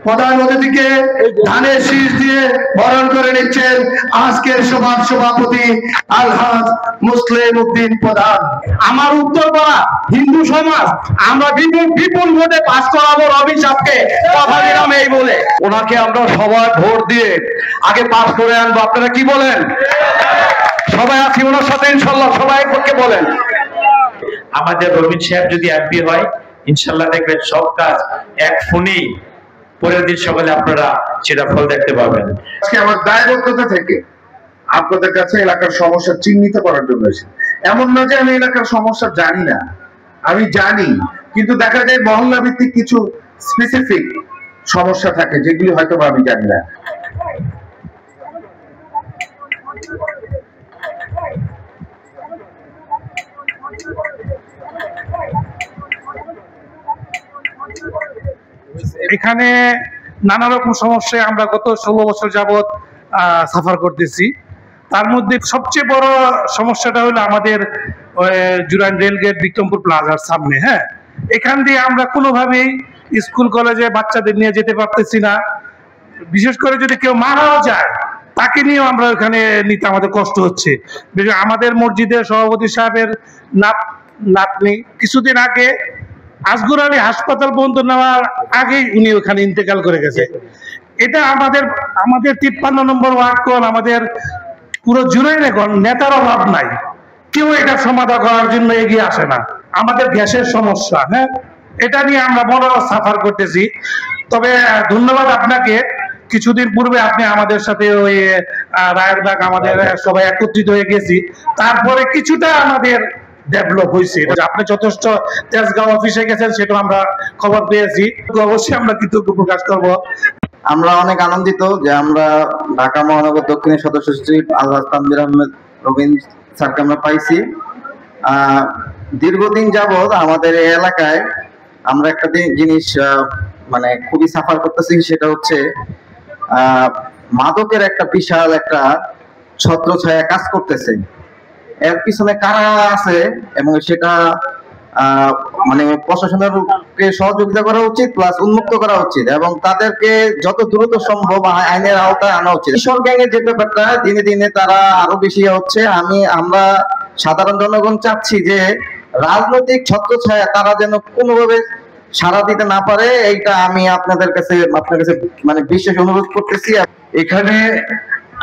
প্রধান অতিথিকে ধানের শীষ দিয়ে বরণ করে নিচ্ছেন আজকের সভার সভাপতি আলহাজ মুসলিম উদ্দিন প্রধান। আমার উত্তরপাড়া হিন্দু সমাজ আমরা বিপুল ভোটে পাস করাবো রবি সাহেবকে, কথা দিলাম এই বলে। ওনাকে আমরা সবাই ভোট দিয়ে আগে পাস করে আনবো। আপনারা কি বলেন? সবাই আছি ওনার সাথে ইনশাল্লাহ, সবাই পক্ষে বলেন। আমাদের রবিন সাহেব যদি এমপি হয় ইনশাল্লাহ দেখবেন সব কাজ এক ফোনেই পরের দিন সকালে আপনারা সেটা ফল দেখতে পাবেন। আজকে আমার দায়বদ্ধতা থেকে আপনাদের কাছে এলাকার সমস্যা চিহ্নিত করার জন্য এসেছি। এমন না যে আমি এলাকার সমস্যা জানি না, আমি জানি, কিন্তু দেখা যায় মহল্লা ভিত্তিক কিছু স্পেসিফিক সমস্যা থাকে যেগুলি হয়তো আমি জানি না। এখানে নানা রকম সমস্যায় আমরা গত 16 বছর যাবৎ সাফার করতেছি। তার মধ্যে সবচেয়ে বড় সমস্যাটা হলো আমাদের জুরাইন রেলগেট বিক্রমপুর প্লাজার সামনে। হ্যাঁ, এখান দিয়ে আমরা কোনোভাবেই স্কুল কলেজে বাচ্চাদের নিয়ে যেতে পারতেছি না। বিশেষ করে যদি কেউ মারাও যায় তাকে নিয়েও আমরা ওখানে নিতে আমাদের কষ্ট হচ্ছে। আমাদের মসজিদের সভাপতি সাহেবের নাতনি কিছুদিন আগে আসগর আলী হাসপাতাল বন্ধ নেওয়ার আগেই উনি ওখানে ইন্তেকাল করে গেছে। এটা আমাদের 53 নম্বর ওয়ার্ড কোন আমাদের পুরো জুরাইনে কোন নেতার অভাব নাই, কেউ এটা সমাধান করার জন্য এগিয়ে আসে না। আমাদের গ্যাসের সমস্যা, হ্যাঁ, এটা নিয়ে আমরা বড় সাফার করতেছি। তবে ধন্যবাদ আপনাকে, কিছুদিন পূর্বে আপনি আমাদের সাথে ওই রায়েরবাগ আমাদের সবাই একত্রিত হয়ে গেছি, তারপরে কিছুটা আমাদের ডেভেলপ হয়েছে। আপনি যথেষ্ট তেজগাঁও অফিসে গেছেন সেটা আমরা খবর পেয়েছি, অবশ্যই আমরা কৃতজ্ঞ প্রকাশ করব। আমরা অনেক আনন্দিত যে আমরা ঢাকা মহানগর দক্ষিণের সদস্য সচিব আলহাজ তানভীর আহমেদ রবিন স্যারকে আমরা পাইছি। দীর্ঘদিন যাবৎ আমাদের এই এলাকায় আমরা একটা জিনিস মানে খুবই সাফার করতেছি, সেটা হচ্ছে মাদকের একটা বিশাল একটা ছত্রছায়া কাজ করতেছে। এর পিছনে কারা আছে এবং সেটা মানে প্রশাসনের সহযোগিতা করা উচিত, প্লাস উন্মুক্ত করা উচিত এবং তাদেরকে যত দ্রুত সম্ভব আইনের আওতায় আনা উচিত। কিশোর গ্যাংয়ের যে ব্যাপারটা দিনে দিনে তারা আরো বেশি হচ্ছে। আমরা সাধারণ জনগণ চাচ্ছি যে রাজনৈতিক ছত্রছায়া তারা যেন কোনোভাবে সাড়া দিতে না পারে, এইটা আমি আপনার কাছে মানে বিশেষ অনুরোধ করতেছি। এখানে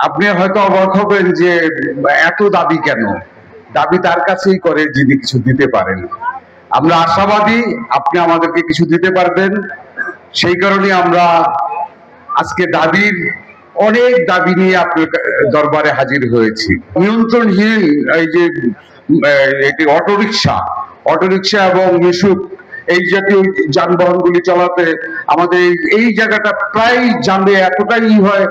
আপনি হয়তো অবাক হবেন যে এত দাবি কেন। দাবি তার কাছেই করে যিনি কিছু দিতে পারেন। আমরা আশাবাদী আপনি আমাদেরকে কিছু দিতে পারবেন, সেই কারণে আমরা আজকে অনেক দাবি নিয়ে আপনার দরবারে হাজির হয়েছি। নিয়ন্ত্রণহীন এই যে অটোরিকশা এবং মিশুক এই জাতীয় যানবাহনগুলি চালাতে আমাদের এই জায়গাটা প্রায় জানবে এতটাই হয়।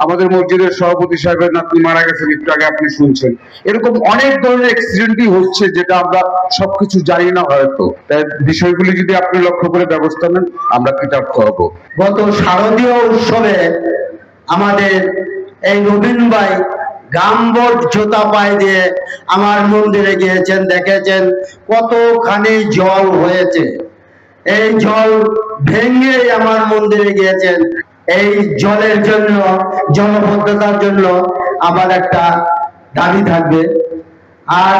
আমাদের মসজিদের সভাপতি সাহেবের নাতনি মারা গেছেন একটু আগে, আপনি শুনছেন। এরকম অনেক ধরনের অ্যাক্সিডেন্টই হচ্ছে যেটা আমরা সবকিছু জানি না হয়তো। তাই বিষয়গুলি যদি আপনি লক্ষ্য করে ব্যবস্থা নেন আমরা কৃতজ্ঞ হব। গত শারদীয় উৎসবে আমাদের এই রবিন ভাই গামবট জুতা পায়ে দিয়ে আমার মন্দিরে গিয়েছেন, দেখেছেন কতখানি জল হয়েছে। এই জল ভেঙে আমার মন্দিরে গিয়েছেন। এই জলের জন্য, জলবদ্ধতার জন্য আমার একটা দাবি থাকবে। আর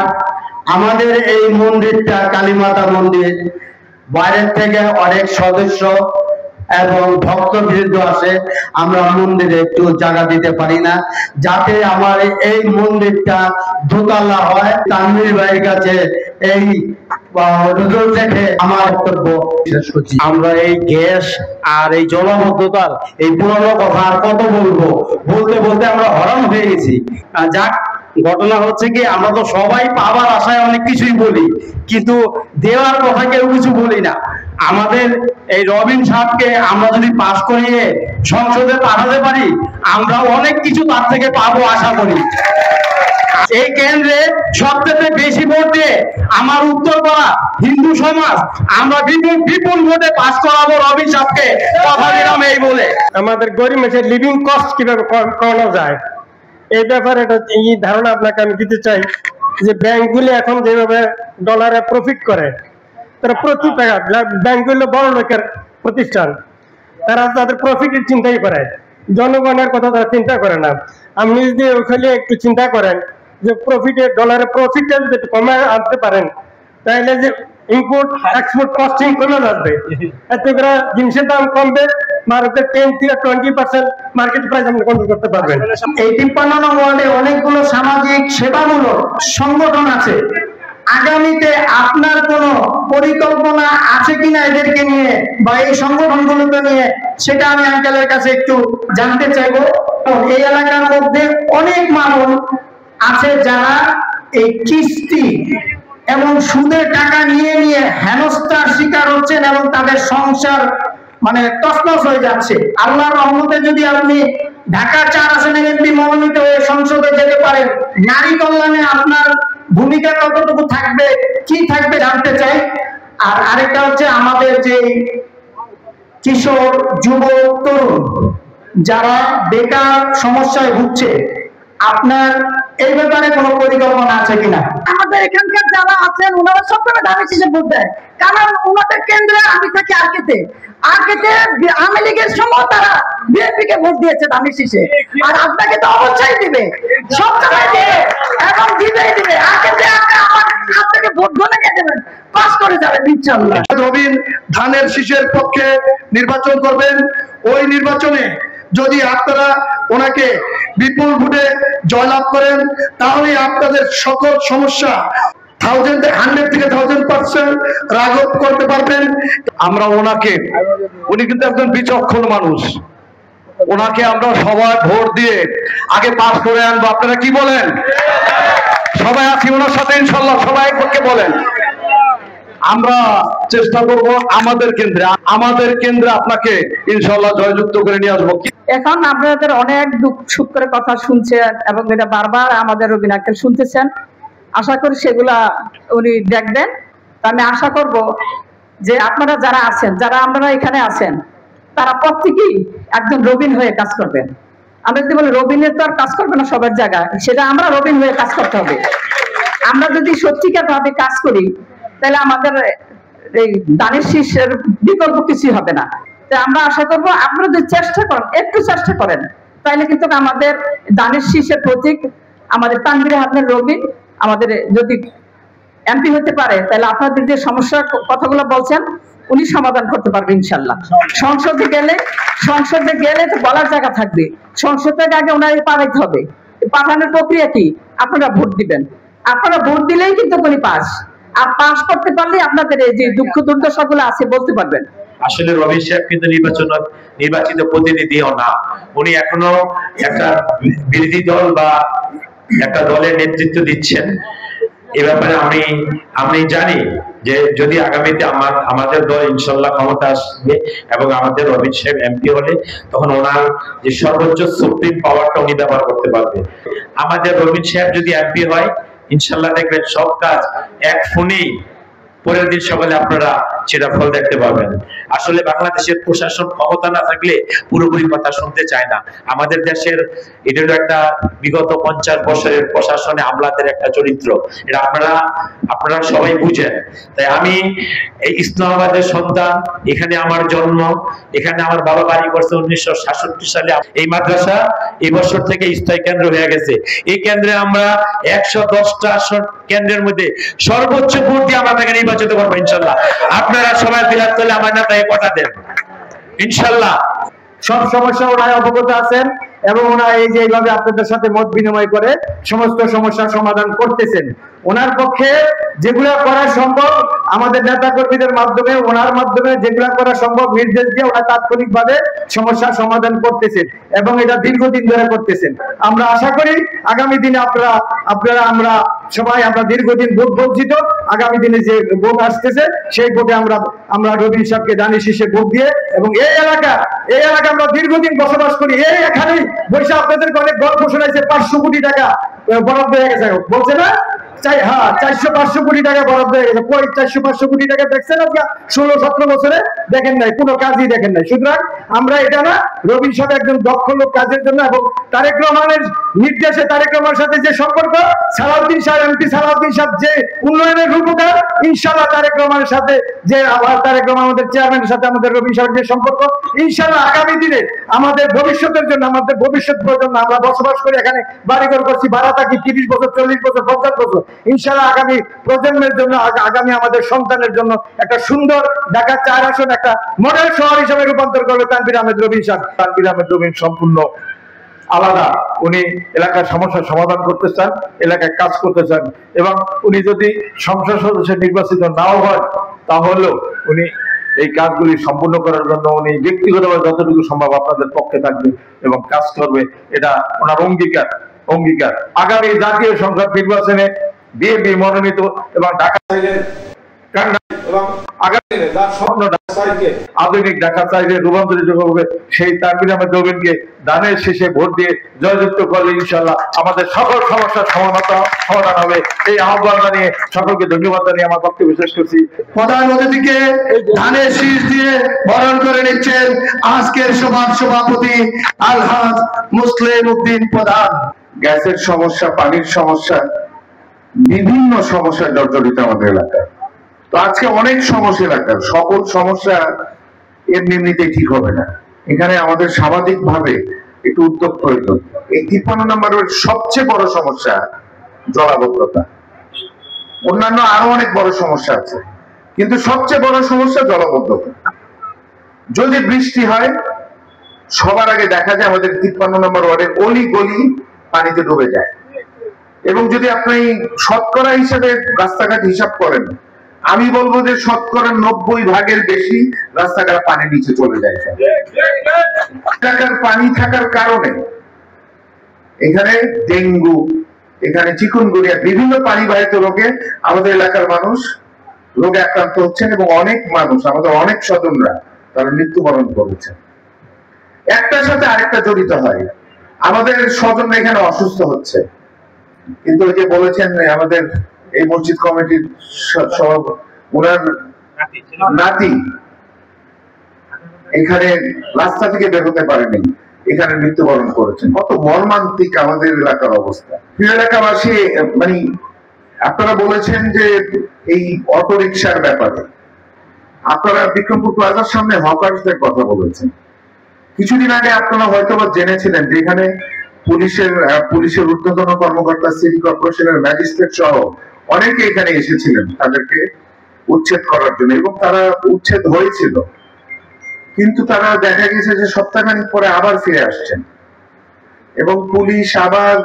আমাদের এই মন্দিরটা কালীমাতা মন্দির, বাইরের থেকে অনেক সদস্য এবং ভক্তবৃন্দ আসে, আমরা মন্দিরে একটু জায়গা দিতে পারি না, যাতে আমার এই মন্দিরটা দোতলা হয়। তানভীর ভাইয়ের কাছে এই অনুরোধ রেখে আমার বক্তব্য শেষ করছি। আমরা এই গ্যাস আর এই জলাবদ্ধতার এই পুরনো কথা আর কত বলবো, বলতে বলতে আমরা হরণ হয়ে গেছি। যাক, ঘটনা হচ্ছে কি আমরা তো সবাই পাবার আশায় অনেক কিছুই বলি, কিন্তু দেওয়ার কথা কেউ কিছু বলি না। আমাদের এই রবিন সাহেবকে আমরা যদি পাস করিয়ে সংসদে পাঠাতে পারি আমরা অনেক কিছু তার থেকে পাবো আশা করি। এই কেন্দ্রে সবচেয়ে বেশি ভোট দিয়ে আমার উত্তরপাড়া হিন্দু সমাজ আমরা বিপুল ভোটে পাস করাবো রবিন সাহেবকে, কথা দিলাম এই বলে। আমাদের গরিব মানুষের লিভিং কস্ট কিভাবে কমানো যায় এই ব্যাপারে এই ধারণা আপনাকে আমি দিতে চাই। যে ব্যাংকগুলি এখন যেভাবে ডলারে প্রফিট করে, তারা প্রতি টাকা, ব্যাংকগুলো বড় লোকের প্রতিষ্ঠান, তারা তাদের প্রফিটের চিন্তাই করে, জনগণের কথা তারা চিন্তা করে না। আপনি যদি ওখানে একটু চিন্তা করেন যে ডলারের প্রফিটটা যদি একটু কমে আনতে পারেন, তাহলে যে ইম্পোর্ট এক্সপোর্ট কস্টিং কমে যাবে, এতে করে জিনিসের দাম কমবে, মার্কেট 10 থেকে 20% মার্কেট প্রাইস আপনি কন্ট্রোল করতে পারবেন। এই 53 নং ওয়ার্ডে অনেকগুলো সামাজিক সেবামূলক সংগঠন আছে। আগামীতে আপনার কোনো পরিকল্পনা আছে কিনা এদেরকে নিয়ে বা এই সংগঠনগুলোকে নিয়ে, সেটা আমি আঙ্কেলের কাছে একটু জানতে চাইবো। এই এলাকার মধ্যে অনেক মানুষ আছে যারা এই কিস্তি এবং সুদের টাকা নিয়ে নিয়ে হেনস্থার শিকার হচ্ছেন এবং তাদের সংসার মানে তছনছ হয়ে যাচ্ছে। আল্লাহর রহমতে যদি আপনি ঢাকা 4 আসনের এমপি মনোনীত হয়ে সংসদে যেতে পারেন, নারী কল্যাণে আপনার ভূমিকা কতটুকু থাকবে, কি থাকবে জানতে চাই। আর আরেকটা হচ্ছে আমাদের যে কিশোর যুবক তরুণ যারা বেকার সমস্যায় ভুগছে, আপনার এই ব্যাপারে কোনো পরিকল্পনা আছে কিনা? আমাদের এখানকার যারা আছেন ওনারা সবসময় ধানের শীষে ভোট দেয়, কারণ ওনাদের কেন্দ্রে আমি থাকি আরকেতে আওয়ামী লীগের সময় তারা বিএনপি কে ভোট দিয়েছে ধানের শীষে, আর আপনাকে তো অবশ্যই দিবে, সবসময় দিবে এবং দিবে আরকেতে আপনাকে ভোট গণে দেবেন, পাস করে যাবেন ইনশাআল্লাহ। রবিন ধানের শীষের পক্ষে নির্বাচন করবেন। ওই নির্বাচনে যদি আপনারা ওনাকে বিপুল ভোটে জয়লাভ করেন, তাহলে আপনাদের সকল সমস্যা 100 থেকে 1000% রাঘব করতে পারবেন। আমরা উনি কিন্তু একজন বিচক্ষণ মানুষ, ওনাকে আমরা সবাই ভোট দিয়ে আগে পাস করে আনবো। আপনারা কি বলেন? সবাই আছি ওনার সাথে ইনশাল্লাহ, সবাই পক্ষে বলেন। আমরা চেষ্টা করব আমাদের কেন্দ্রে আপনাকে ইনশাল্লাহ জয়যুক্ত করে নিয়ে আসবো। এখন আপনাদের অনেক দুঃখ সুখ করে কথা শুনছেন এবং এটা বারবার আমাদের রবিন আঙ্কেল শুনতেছেন, আশা করি সেগুলা উনি দেখবেন। আমি আশা করব যে আপনারা যারা আছেন, যারা আপনারা এখানে আছেন, তারা প্রত্যেকেই একজন রবিন হয়ে কাজ করবেন। আমরা যদি বলি রবিনের তো আর কাজ করবে না সবার জায়গায়, সেটা আমরা রবিন হয়ে কাজ করতে হবে। আমরা যদি সত্যিকার ভাবে কাজ করি, তাহলে আমাদের এই দানের শীষের বিকল্প কিছু হবে না। আমরা আশা করবো আপনারা যদি চেষ্টা করেন, একটু চেষ্টা করেন, তাহলে কিন্তু আমাদের দানের শীষের প্রতীক আমাদের তানভীর আহমেদ রবিন আমাদের যদি এমপি হতে পারে, তাহলে আপনাদের যে সমস্যার কথাগুলো বলছেন উনি সমাধান করতে পারবে ইনশাল্লাহ। সংসদে গেলে তো বলার জায়গা থাকবে, সংসদ থেকে আগে ওনার পাঠাইতে হবে। পাঠানোর প্রক্রিয়া কি? আপনারা ভোট দিবেন, আপনারা ভোট দিলেই কিন্তু উনি পাস, আর পাস করতে পারলে আপনাদের এই যে দুঃখ দুর্দশা গুলো আছে বলতে পারবেন। আসলে রবি সাহেব কিন্তু নির্বাচিত প্রতিনিধিও না, উনি এখনো একটা বিরোধী দল বা একটা দলের নেতৃত্ব দিচ্ছেন। এ ব্যাপারে আমি জানি যে যদি আগামীতে আমাদের দল ইনশাল্লাহ ক্ষমতা আসবে এবং আমাদের রবিন সাহেব এমপি হলে, তখন ওনার যে সর্বোচ্চ সুপ্রিম পাওয়ারটা উনি ব্যবহার করতে পারবে। আমাদের রবিন সাহেব যদি এমপি হয়, ইনশাল্লাহ দেখবেন সব কাজ এক ফোনেই পরের দিন সকালে আপনারা সেটা ফল দেখতে পাবেন। আসলে বাংলাদেশের প্রশাসন ক্ষমতা না থাকলে পুরোপুরি কথা শুনতে চায় না। আমাদের দেশের এটা একটা বিগত 50 বছরের প্রশাসনে আমলাদের একটা চরিত্র, এটা আপনারা সবাই বুঝেন। তাই আমি এই ইসলামাবাদের সন্তান, এখানে আমার জন্ম, এখানে আমার বাবা বাড়ি করছে 1967 সালে। এই মাদ্রাসা এই বছর থেকে স্থায়ী কেন্দ্র হয়ে গেছে। এই কেন্দ্রে আমরা 110টা কেন্দ্রের মধ্যে সর্বোচ্চ ভোট দিয়ে আমরা তাকে নির্বাচিত করবো ইনশাল্লাহ। আপনারা সবাই বিলাত করলে আমার নেতাকে কথা দেন ইনশাল্লাহ। সব সমস্যা ওনারা অবগত আছেন এবং ওনারা এই যে এইভাবে আপনাদের সাথে মত বিনিময় করে সমস্ত সমস্যার সমাধান করতেছেন। ওনার পক্ষে যেগুলা করা সম্ভব আমাদের নেতা কর্মীদের মাধ্যমে, ওনার মাধ্যমে যেগুলা করা সম্ভব নির্দেশ দিয়ে ওনারা তাৎক্ষণিকভাবে সমস্যার সমাধান করতেছেন এবং এটা দীর্ঘদিন ধরে করতেছেন। আমরা আশা করি আগামী দিনে আমরা সবাই দীর্ঘদিন ভোট বঞ্চিত, আগামী দিনে যে ভোট আসতেছে সেই ভোটে আমরা রবিন সাহেবকে দানের শীষে ভোট দিয়ে, এবং এই এলাকা আমরা দীর্ঘদিন বসবাস করি, এখানেই বৈশাখ আপনাদেরকে অনেক গল্প শোনাইছে, 500 কোটি টাকা বরাদ্দ হয়ে গেছে বলছে না, হ্যাঁ 400-500 কোটি টাকা বরাদ্দ হয়ে গেছে। কই 400-500 কোটি টাকা দেখছেন আজকে 16-17 বছরে? দেখেন নাই, কোনো কাজই দেখেন নাই। সুতরাং আমরা এটা না, রবিন সাহেব একজন দক্ষ লোক কাজের জন্য, এবং তারেক রহমানের নির্দেশে তারেক রহমানের সাথে যে সম্পর্ক, সালাউদ্দিন সাহেব এমপি সালাউদ্দিন সাহেব যে উন্নয়নের রূপকার, ইনশাআল্লাহ তারেক রহমানের সাথে যে তারেক রহমান আমাদের চেয়ারম্যানের সাথে আমাদের রবিন সাহেবের যে সম্পর্ক, ইনশাআল্লাহ আগামী দিনে আমাদের ভবিষ্যতের জন্য, আমাদের ভবিষ্যৎ প্রজন্ম, আমরা বসবাস করে এখানে বাড়িঘর করছি, ভাড়া থাকি 30 বছর 40 বছর 50 বছর, ইনশাআল্লাহ আগামী প্রজন্মের জন্য, আগামী আমাদের সন্তানের জন্য একটা সুন্দর ঢাকা 4 আসন একটা মডেল শহর হিসেবে রূপান্তর করবে তানভীর আহমেদ রবিন সাহেব। তানভীর আহমেদ রবিন সম্পূর্ণ আলাদা। উনি এলাকার সমস্যার সমাধান করতে চান, এলাকায় কাজ করতে চান, এবং উনি যদি সংসদ সদস্য নির্বাচিত নাও হয় তাহলেও উনি এই কাজগুলি সম্পূর্ণ করার জন্য উনি ব্যক্তিগতভাবে যতটুকু সম্ভব আপনাদের পক্ষে থাকবে এবং কাজ করবে, এটা ওনার অঙ্গীকার। আগামী জাতীয় সংসদ নির্বাচনে বিএনপি মনোনীত এবং ঢাকা এবং আগামী দিনে যার স্বপ্ন ঢাকাকে আধুনিক ঢাকা চাইলে রূপান্তরিত করবে, সেই তানভীর আহমেদ রবিনকে দানের শেষে ভোট দিয়ে জয়যুক্ত করলে ইনশাআল্লাহ আমাদের সকল সমস্যার সমাধান হবে। এই আহ্বান জানিয়ে সকলকে ধন্যবাদ জানিয়ে আমার বক্তব্য শেষ করছি। প্রধান অতিথিকে ধানের শীষ দিয়ে বরণ করে নিচ্ছেন আজকের সভার সভাপতি আলহাজ মুসলিম উদ্দিন প্রধান। গ্যাসের সমস্যা, পানির সমস্যা, বিভিন্ন সমস্যা জর্জরিত আমাদের এলাকায়। তো আজকে অনেক সমস্যা এলাকার, সকল সমস্যা এমনিতেই ঠিক হবে না। এখানে আমাদের সামাজিক ভাবে একটু উদ্যোগ প্রয়োজন। এই 53 নম্বরের সবচেয়ে বড় সমস্যা জলাবদ্ধতা। অন্যান্য আরো অনেক বড় সমস্যা আছে, কিন্তু সবচেয়ে বড় সমস্যা জলাবদ্ধতা। যদি বৃষ্টি হয় সবার আগে দেখা যায় আমাদের 53 নম্বর ওয়ার্ডের অলি গলি পানিতে ডুবে যায়। এবং যদি আপনি শতকরা হিসাবে রাস্তাঘাট হিসাব করেন, আমি বলবো যে শতকরা 90% বেশি রাস্তাঘাট পানির নিচে চলে যায়। এলাকার পানি থাকার কারণে এখানে ডেঙ্গু, এখানে চিকুনগুনিয়া, বিভিন্ন পানিবাহিত রোগে আমাদের এলাকার মানুষ রোগে আক্রান্ত হচ্ছেন, এবং অনেক মানুষ, আমাদের অনেক স্বজনরা তারা মৃত্যুবরণ করেছেন। একটার সাথে আরেকটা জড়িত হয়। আমাদের স্বজনরা এখানে অসুস্থ হচ্ছে, কিন্তু ওই যে বলেছেন আমাদের এই মসজিদ কমিটির ওনার নাতি এখানে রাস্তা থেকে বের হতে পারেনি, এখানে মৃত্যুবরণ করেছেন। কত মর্মান্তিক আমাদের এলাকার অবস্থা। প্রিয় এলাকাবাসী, মানে আপনারা বলেছেন যে এই অটো রিক্সার ব্যাপারে, আপনারা বিক্রমপুর প্লাজার সামনে হকার্সদের কথা বলেছেন। কিছুদিন আগে আপনারা হয়তো জেনেছিলেন যে এখানে পুলিশের ঊর্ধ্বতন কর্মকর্তা, সিটি কর্পোরেশনের ম্যাজিস্ট্রেট সহ অনেকে এখানে এসেছিলেন তাদেরকে উচ্ছেদ করার জন্য, এবং তারা উচ্ছেদ হয়েছিল। কিন্তু তারা দেখা গেছে যে সপ্তাহখানিক পরে আবার ফিরে আসছেন, এবং পুলিশ আবার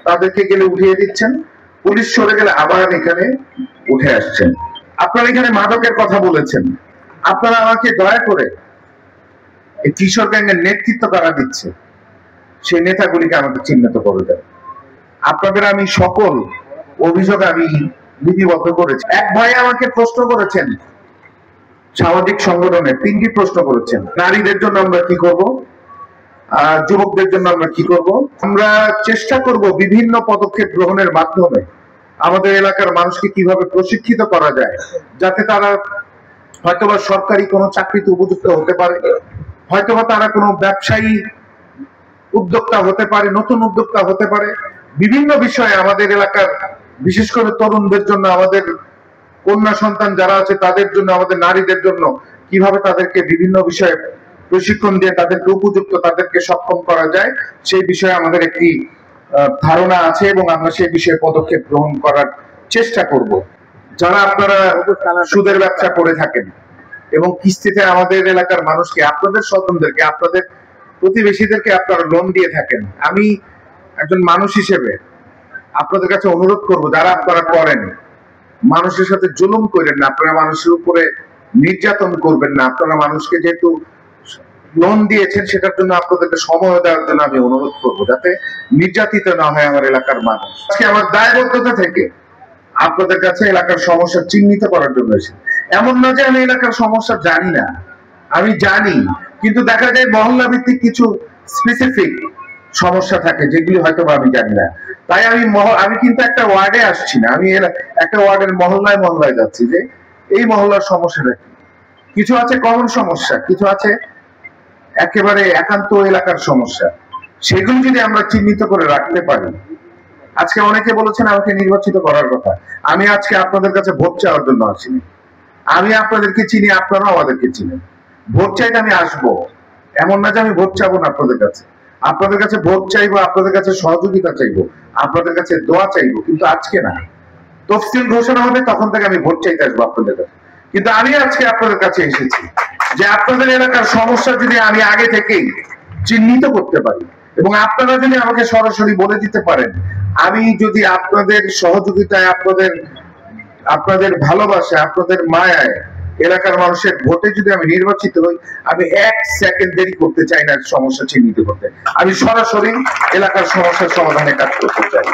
তাদেরকে গেলে উঠিয়ে দিচ্ছেন, পুলিশ সরে গেলে আবার এখানে উঠে আসছেন। আপনারা এখানে মাদকের কথা বলেছেন। আপনারা আমাকে দয়া করে এই কিশোর গ্যাংয়ের নেতৃত্ব কারা দিচ্ছে সেই নেতাগুলিকে আমাকে চিহ্নিত করে দেন। আপনাদের আমি সকল অভিযোগ আমি লিপিবদ্ধ করেছি। এক ভাই আমাকে প্রশ্ন করেছেন, সামাজিক সংগঠনে 3টি প্রশ্ন করেছেন। নারীদের জন্য আমরা কি করব, যুবকদের জন্য আমরা কি করব। আমরা চেষ্টা করব বিভিন্ন পদক্ষেপ গ্রহণের মাধ্যমে আমাদের এলাকার মানুষকে কিভাবে প্রশিক্ষিত করা যায়, যাতে তারা হয়তোবা সরকারি কোনো চাকরিতে উপযুক্ত হতে পারে, হয়তোবা তারা কোনো ব্যবসায়ী উদ্যোক্তা হতে পারে, নতুন উদ্যোক্তা হতে পারে। বিভিন্ন বিষয়ে আমাদের এলাকার, বিশেষ করে তরুণদের জন্য, আমাদের কন্যা সন্তান যারা আছে তাদের জন্য, আমাদের নারীদের জন্য কিভাবে তাদেরকে বিভিন্ন বিষয়ে প্রশিক্ষণ দিয়ে তাদেরকে উপযুক্ত, তাদেরকে সক্ষম করা যায়, সেই বিষয়ে আমাদের একটি ধারণা আছে, এবং আমরা সেই বিষয়ে পদক্ষেপ গ্রহণ করার চেষ্টা করব। যারা আপনারা সুদের ব্যবসা করে থাকেন এবং কিস্তিতে আমাদের এলাকার মানুষকে, আপনাদের স্বজনদেরকে, আপনাদের প্রতিবেশীদেরকে আপনারা লোন দিয়ে থাকেন, আমি একজন মানুষ হিসেবে আপনাদের কাছে অনুরোধ করব, যারা আপনারা করেন, মানুষের সাথে জুলুম করেন না, আপনারা মানুষের উপরে নির্যাতন করবেন না। আপনারা মানুষকে যেহেতু লোন দিয়েছেন সেটার জন্য আপনাদেরকে সময় দেওয়ার জন্য আমি অনুরোধ করবো, যাতে নির্যাতিত না হয় আমার এলাকার মানুষ। আজকে আমার দায়বদ্ধতা থেকে আপনাদের কাছে এলাকার সমস্যা চিহ্নিত করার জন্য এসে, এমন না যে আমি এলাকার সমস্যা জানি না, আমি জানি, কিন্তু দেখা যায় মহল্লা ভিত্তিক কিছু স্পেসিফিক সমস্যা থাকে যেগুলি হয়তো আমি জানি না। তাই আমি কিন্তু একটা ওয়ার্ডে আসছি না, আমি একটা ওয়ার্ডের মহল্লায় মহল্লায় যাচ্ছি যে এই মহল্লার সমস্যাটা কি। কিছু আছে কমন সমস্যা, কিছু আছে একেবারে একান্ত এলাকার সমস্যা, সেগুলো যদি আমরা চিহ্নিত করে রাখতে পারি। আজকে অনেকে বলেছেন আমাকে নির্বাচিত করার কথা, আমি আজকে আপনাদের কাছে ভোট চাওয়ার জন্য আসিনি। আমি আপনাদেরকে চিনি, আপনারাও আমাদেরকে চিনেন। ভোট চাইতে আমি আসবো, এমন না যে আমি ভোট চাবো না আপনাদের কাছে। আপনাদের কাছে ভোট চাইবো, আপনাদের কাছে সহযোগিতা চাইবো, আপনাদের কাছে দোয়া চাইবো, কিন্তু আজকে না। তফসিল ঘোষণা হবে তখন থেকে আমি ভোট চাইতে আসবো আপনাদের কাছে। কিন্তু আমি আজকে আপনাদের কাছে এসেছি যে আপনাদের এলাকার সমস্যা যদি আমি আগে থেকেই চিহ্নিত করতে পারি এবং আপনারা যদি আমাকে সরাসরি বলে দিতে পারেন, আমি যদি আপনাদের সহযোগিতায়, আপনাদের ভালোবাসায়, আপনাদের মায়ায়, এলাকার মানুষের ভোটে যদি আমি নির্বাচিত হই, আমি 1 সেকেন্ড দেরি করতে চাই না সমস্যা চিহ্নিত করতে। আমি সরাসরি এলাকার সমস্যার সমাধানে কাজ করতে চাই।